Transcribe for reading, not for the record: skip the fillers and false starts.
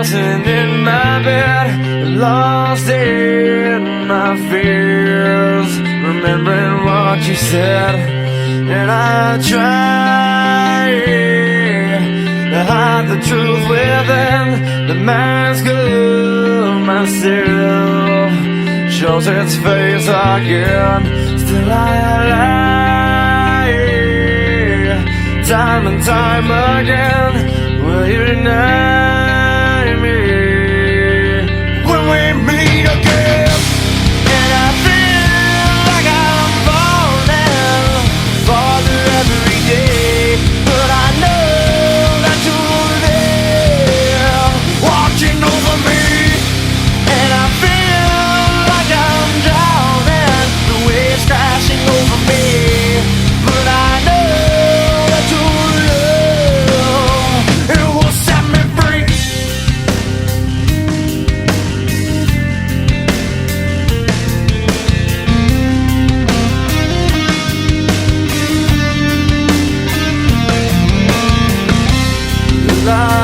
tossing in my bed, lost in my fears, remembering what you said. And I try to hide the truth within the mask of myself, shows its face again. Still I lie, time and time again. Will you deny me when we meet again? And I feel like I'm falling farther every day, but I know that you're there watching over me. And I feel like I'm drowning, the waves crashing over me, but I know that your love, it will set me free. Love